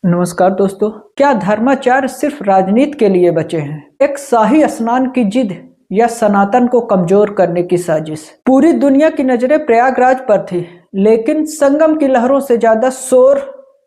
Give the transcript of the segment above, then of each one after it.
नमस्कार दोस्तों। क्या धर्माचार्य सिर्फ राजनीति के लिए बचे हैं? एक शाही स्नान की जिद या सनातन को कमजोर करने की साजिश? पूरी दुनिया की नजरें प्रयागराज पर थी, लेकिन संगम की लहरों से ज्यादा शोर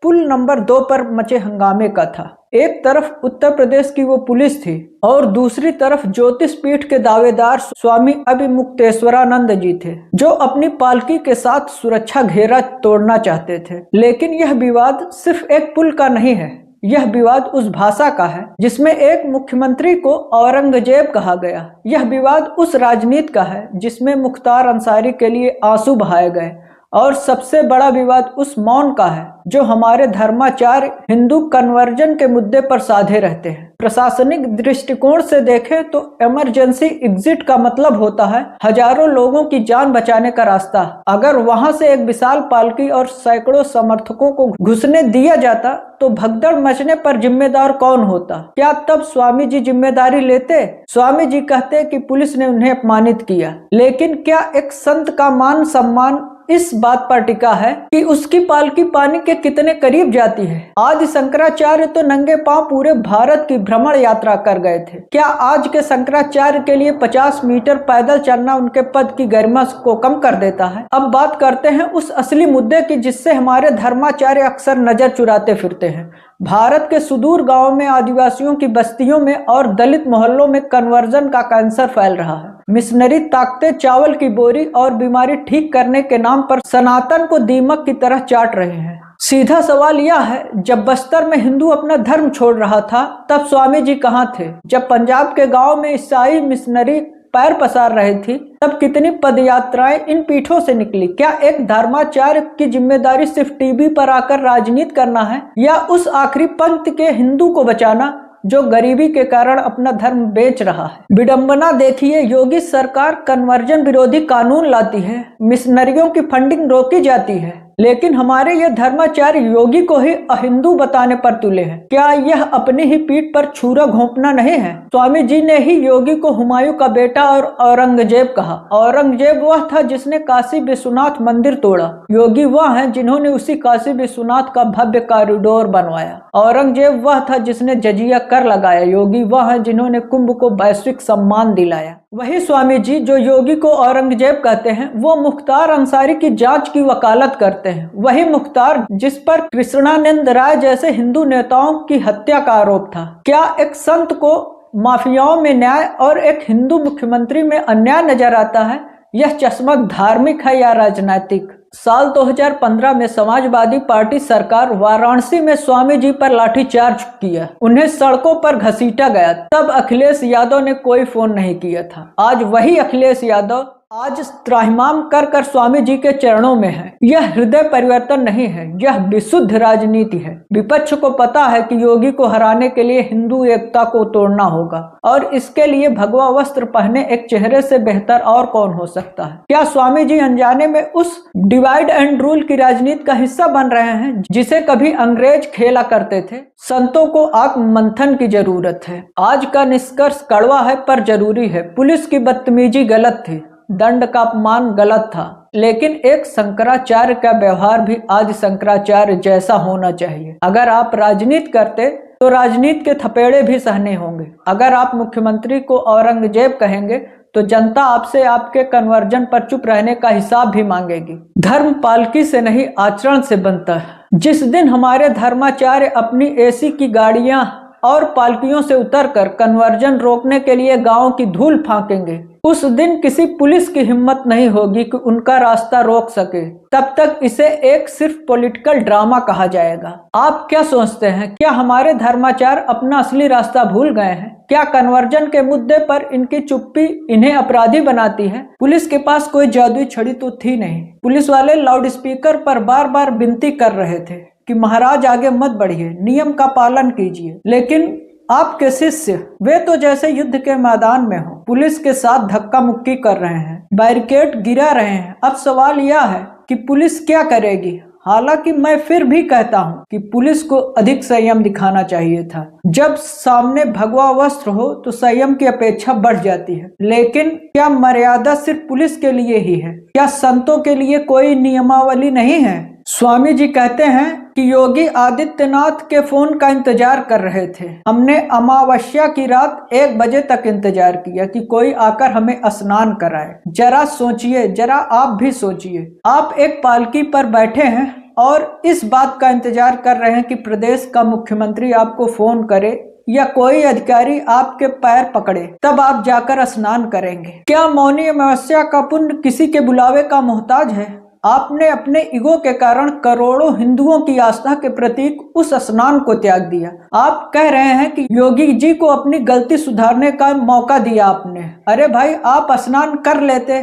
पुल नंबर 2 पर मचे हंगामे का था। एक तरफ उत्तर प्रदेश की वो पुलिस थी और दूसरी तरफ ज्योतिष पीठ के दावेदार स्वामी अभिमुक्तेश्वरानंद जी थे, जो अपनी पालकी के साथ सुरक्षा घेरा तोड़ना चाहते थे। लेकिन यह विवाद सिर्फ एक पुल का नहीं है, यह विवाद उस भाषा का है जिसमें एक मुख्यमंत्री को औरंगजेब कहा गया। यह विवाद उस राजनीति का है जिसमें मुख्तार अंसारी के लिए आंसू बहाए गए। और सबसे बड़ा विवाद उस मौन का है जो हमारे धर्माचार्य हिंदू कन्वर्जन के मुद्दे पर साधे रहते हैं। प्रशासनिक दृष्टिकोण से देखें तो इमरजेंसी एग्जिट का मतलब होता है हजारों लोगों की जान बचाने का रास्ता। अगर वहां से एक विशाल पालकी और सैकड़ों समर्थकों को घुसने दिया जाता तो भगदड़ मचने पर जिम्मेदार कौन होता? क्या तब स्वामी जी जिम्मेदारी लेते? स्वामी जी कहते कि पुलिस ने उन्हें अपमानित किया, लेकिन क्या एक संत का मान सम्मान इस बात पर टिका है कि उसकी पालकी पानी के कितने करीब जाती है? आदि शंकराचार्य तो नंगे पांव पूरे भारत की भ्रमण यात्रा कर गए थे। क्या आज के शंकराचार्य के लिए 50 मीटर पैदल चलना उनके पद की गरिमा को कम कर देता है? अब बात करते हैं उस असली मुद्दे की जिससे हमारे धर्माचार्य अक्सर नजर चुराते फिरते हैं। भारत के सुदूर गांवों में, आदिवासियों की बस्तियों में और दलित मोहल्लों में कन्वर्जन का कैंसर फैल रहा है। मिशनरी ताकतें चावल की बोरी और बीमारी ठीक करने के नाम पर सनातन को दीमक की तरह चाट रहे हैं। सीधा सवाल यह है, जब बस्तर में हिंदू अपना धर्म छोड़ रहा था तब स्वामी जी कहाँ थे? जब पंजाब के गांव में ईसाई मिशनरी पैर पसार रही थी तब कितनी पदयात्राएं इन पीठों से निकली? क्या एक धर्माचार्य की जिम्मेदारी सिर्फ टीवी पर आकर राजनीति करना है, या उस आखिरी पंक्ति के हिंदू को बचाना जो गरीबी के कारण अपना धर्म बेच रहा है? विडंबना देखिए, योगी सरकार कन्वर्जन विरोधी कानून लाती है, मिशनरियों की फंडिंग रोकी जाती है, लेकिन हमारे ये धर्माचार्य योगी को ही अहिंदू बताने पर तुले हैं। क्या यह अपनी ही पीठ पर छुरा घोंपना नहीं है? स्वामी जी ने ही योगी को हुमायूं का बेटा और औरंगजेब कहा। औरंगजेब वह था जिसने काशी विश्वनाथ मंदिर तोड़ा, योगी वह है जिन्होंने उसी काशी विश्वनाथ का भव्य कॉरिडोर बनवाया। औरंगजेब वह था जिसने जजिया कर लगाया, योगी वह है जिन्होंने कुंभ को वैश्विक सम्मान दिलाया। वही स्वामी जी जो योगी को औरंगजेब कहते हैं, वो मुख्तार अंसारी की जांच की वकालत करते हैं। वही मुख्तार जिस पर कृष्णानंद राय जैसे हिंदू नेताओं की हत्या का आरोप था। क्या एक संत को माफियाओं में न्याय और एक हिंदू मुख्यमंत्री में अन्याय नजर आता है? यह चश्मा धार्मिक है या राजनैतिक? साल 2015 में समाजवादी पार्टी सरकार वाराणसी में स्वामी जी पर लाठीचार्ज किया, उन्हें सड़कों पर घसीटा गया। तब अखिलेश यादव ने कोई फोन नहीं किया था। आज वही अखिलेश यादव आज त्राहिमाम कर कर स्वामी जी के चरणों में है। यह हृदय परिवर्तन नहीं है, यह विशुद्ध राजनीति है। विपक्ष को पता है कि योगी को हराने के लिए हिंदू एकता को तोड़ना होगा, और इसके लिए भगवा वस्त्र पहने एक चेहरे से बेहतर और कौन हो सकता है? क्या स्वामी जी अनजाने में उस डिवाइड एंड रूल की राजनीति का हिस्सा बन रहे हैं जिसे कभी अंग्रेज खेला करते थे? संतों को आत्म मंथन की जरूरत है। आज का निष्कर्ष कड़वा है पर जरूरी है। पुलिस की बदतमीजी गलत थी, दंड का अपमान गलत था, लेकिन एक शंकराचार्य का व्यवहार भी आदि शंकराचार्य जैसा होना चाहिए। अगर आप राजनीति करते तो राजनीति के थपेड़े भी सहने होंगे। अगर आप मुख्यमंत्री को औरंगजेब कहेंगे तो जनता आपसे आपके कन्वर्जन पर चुप रहने का हिसाब भी मांगेगी। धर्म पालकी से नहीं, आचरण से बनता है। जिस दिन हमारे धर्माचार्य अपनी एसी की गाड़ियां और पालकियों से उतरकर कन्वर्जन रोकने के लिए गांव की धूल फांकेंगे, उस दिन किसी पुलिस की हिम्मत नहीं होगी कि उनका रास्ता रोक सके। तब तक इसे एक सिर्फ पॉलिटिकल ड्रामा कहा जाएगा। आप क्या सोचते हैं? क्या हमारे धर्माचार्य अपना असली रास्ता भूल गए हैं? क्या कन्वर्जन के मुद्दे पर इनकी चुप्पी इन्हें अपराधी बनाती है? पुलिस के पास कोई जादुई छड़ी तो थी नहीं। पुलिस वाले लाउडस्पीकर पर बार बार विनती कर रहे थे कि महाराज आगे मत बढ़िए, नियम का पालन कीजिए। लेकिन आपके शिष्य वे तो जैसे युद्ध के मैदान में हो, पुलिस के साथ धक्का मुक्की कर रहे हैं, बैरिकेड गिरा रहे हैं। अब सवाल यह है कि पुलिस क्या करेगी? हालांकि मैं फिर भी कहता हूं कि पुलिस को अधिक संयम दिखाना चाहिए था। जब सामने भगवा वस्त्र हो तो संयम की अपेक्षा बढ़ जाती है। लेकिन क्या मर्यादा सिर्फ पुलिस के लिए ही है? क्या संतों के लिए कोई नियमावली नहीं है? स्वामी जी कहते हैं कि योगी आदित्यनाथ के फोन का इंतजार कर रहे थे। हमने अमावस्या की रात 1 बजे तक इंतजार किया कि कोई आकर हमें स्नान कराए। जरा सोचिए, जरा आप भी सोचिए, आप एक पालकी पर बैठे हैं और इस बात का इंतजार कर रहे हैं कि प्रदेश का मुख्यमंत्री आपको फोन करे या कोई अधिकारी आपके पैर पकड़े, तब आप जाकर स्नान करेंगे। क्या मौनी अमावस्या का पुण्य किसी के बुलावे का मोहताज है? आपने अपने ईगो के कारण करोड़ों हिंदुओं की आस्था के प्रतीक उस स्नान को त्याग दिया। आप कह रहे हैं कि योगी जी को अपनी गलती सुधारने का मौका दिया आपने। अरे भाई, आप स्नान कर लेते,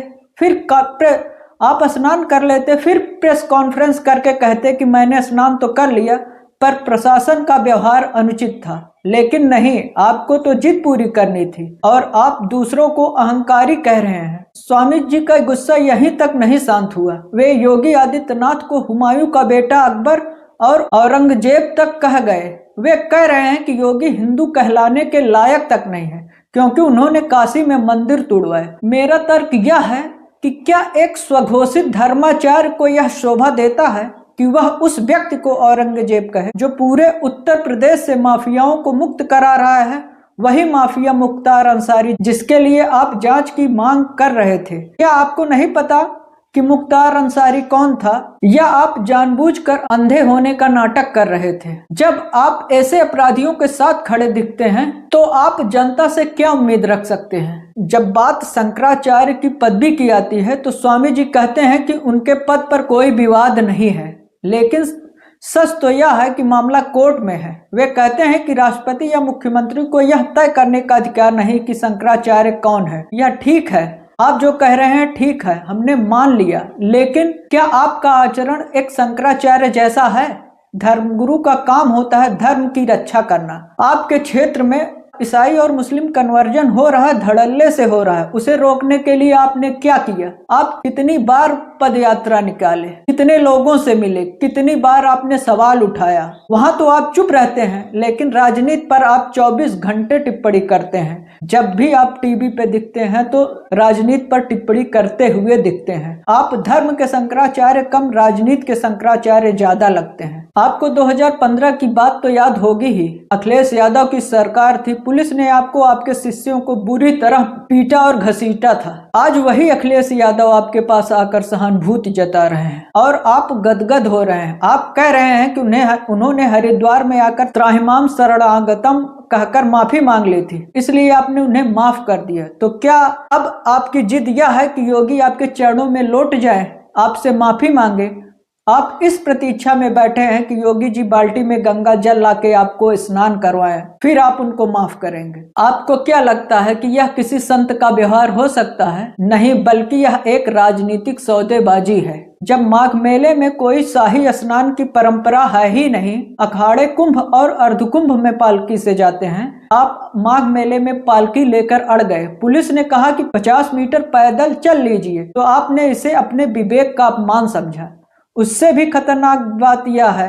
फिर प्रेस कॉन्फ्रेंस करके कहते कि मैंने स्नान तो कर लिया, पर प्रशासन का व्यवहार अनुचित था। लेकिन नहीं, आपको तो जिद पूरी करनी थी और आप दूसरों को अहंकारी कह रहे हैं। स्वामी जी का गुस्सा यहीं तक नहीं शांत हुआ। वे योगी आदित्यनाथ को हुमायूं का बेटा अकबर और औरंगजेब तक कह गए। वे कह रहे हैं कि योगी हिंदू कहलाने के लायक तक नहीं है क्योंकि उन्होंने काशी में मंदिर तोड़वाए। मेरा तर्क यह है कि क्या एक स्वघोषित धर्माचार्य को यह शोभा देता है कि वह उस व्यक्ति को औरंगजेब कहे जो पूरे उत्तर प्रदेश से माफियाओं को मुक्त करा रहा है? वही माफिया मुख्तार अंसारी जिसके लिए आप जांच की मांग कर रहे थे। क्या आपको नहीं पता कि मुख्तार अंसारी कौन था, या आप जानबूझकर अंधे होने का नाटक कर रहे थे? जब आप ऐसे अपराधियों के साथ खड़े दिखते हैं तो आप जनता से क्या उम्मीद रख सकते हैं? जब बात शंकराचार्य की पदवी की आती है तो स्वामी जी कहते हैं कि उनके पद पर कोई विवाद नहीं है, लेकिन सच तो यह है कि मामला कोर्ट में है। वे कहते हैं कि राष्ट्रपति या मुख्यमंत्री को यह तय करने का अधिकार नहीं कि शंकराचार्य कौन है। यह ठीक है, आप जो कह रहे हैं ठीक है, हमने मान लिया, लेकिन क्या आपका आचरण एक शंकराचार्य जैसा है? धर्मगुरु का काम होता है धर्म की रक्षा करना। आपके क्षेत्र में ईसाई और मुस्लिम कन्वर्जन हो रहा है, धड़ल्ले से हो रहा है। उसे रोकने के लिए आपने क्या किया? आप कितनी बार पदयात्रा निकाले, कितने लोगों से मिले, कितनी बार आपने सवाल उठाया? वहां तो आप चुप रहते हैं, लेकिन राजनीति पर आप 24 घंटे टिप्पणी करते हैं। जब भी आप टीवी पे दिखते हैं तो राजनीति पर टिप्पणी करते हुए दिखते हैं। आप धर्म के शंकराचार्य कम, राजनीति के शंकराचार्य ज्यादा लगते हैं। आपको 2015 की बात तो याद होगी ही। अखिलेश यादव की सरकार थी, पुलिस ने आपको, आपके शिष्यों को बुरी तरह पीटा और घसीटा था। आज वही अखिलेश यादव आपके पास आकर सहानुभूति जता रहे हैं और आप गदगद हो रहे हैं। आप कह रहे हैं कि उन्होंने हरिद्वार में आकर त्राहिमाम शरणागतम कहकर माफी मांग ली थी, इसलिए आपने उन्हें माफ कर दिया। तो क्या अब आपकी जिद यह है कि योगी आपके चरणों में लौट जाए, आपसे माफी मांगे? आप इस प्रतीक्षा में बैठे हैं कि योगी जी बाल्टी में गंगा जल लाके आपको स्नान करवाएं, फिर आप उनको माफ करेंगे। आपको क्या लगता है कि यह किसी संत का व्यवहार हो सकता है? नहीं, बल्कि यह एक राजनीतिक सौदेबाजी है। जब माघ मेले में कोई शाही स्नान की परंपरा है ही नहीं, अखाड़े कुंभ और अर्धकुंभ में पालकी से जाते हैं, आप माघ मेले में पालकी लेकर अड़ गए। पुलिस ने कहा कि 50 मीटर पैदल चल लीजिए, तो आपने इसे अपने विवेक का अपमान समझा। उससे भी खतरनाक बात यह है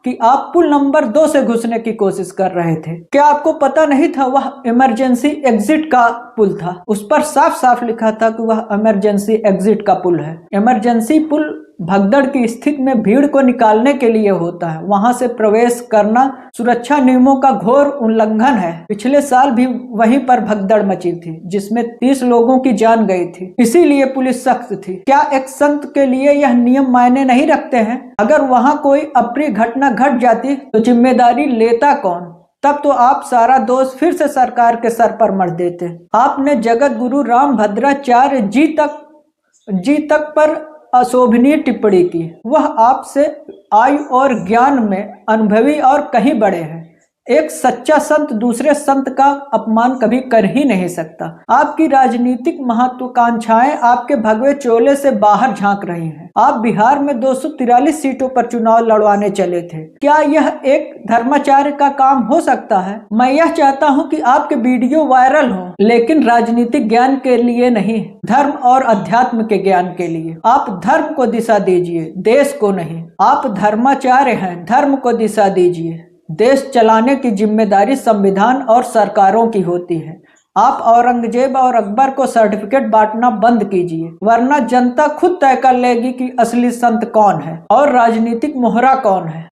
कि आप पुल नंबर 2 से घुसने की कोशिश कर रहे थे। क्या आपको पता नहीं था वह इमरजेंसी एग्जिट का पुल था? उस पर साफ साफ लिखा था कि वह इमरजेंसी एग्जिट का पुल है। इमरजेंसी पुल भगदड़ की स्थिति में भीड़ को निकालने के लिए होता है। वहां से प्रवेश करना सुरक्षा नियमों का घोर उल्लंघन है। पिछले साल भी वहीं पर भगदड़ मची थी जिसमें 30 लोगों की जान गई थी, इसीलिए पुलिस सख्त थी। क्या एक संत के लिए यह नियम मायने नहीं रखते हैं? अगर वहां कोई अप्रिय घटना घट जाती तो जिम्मेदारी लेता कौन? तब तो आप सारा दोष फिर से सरकार के सर पर मढ़ देते। आपने जगत गुरु रामभद्राचार्य जी तक पर अशोभनीय टिप्पणी की। वह आपसे आयु और ज्ञान में अनुभवी और कहीं बड़े हैं। एक सच्चा संत दूसरे संत का अपमान कभी कर ही नहीं सकता। आपकी राजनीतिक महत्वाकांक्षाएं आपके भगवे चोले से बाहर झांक रही हैं। आप बिहार में 243 सीटों पर चुनाव लड़वाने चले थे। क्या यह एक धर्माचार्य का काम हो सकता है? मैं यह चाहता हूं कि आपके वीडियो वायरल हों, लेकिन राजनीतिक ज्ञान के लिए नहीं, धर्म और अध्यात्म के ज्ञान के लिए। आप धर्म को दिशा दीजिए, देश को नहीं। आप धर्माचार्य हैं, धर्म को दिशा दीजिए। देश चलाने की जिम्मेदारी संविधान और सरकारों की होती है। आप औरंगजेब और अकबर को सर्टिफिकेट बांटना बंद कीजिए, वरना जनता खुद तय कर लेगी कि असली संत कौन है और राजनीतिक मोहरा कौन है।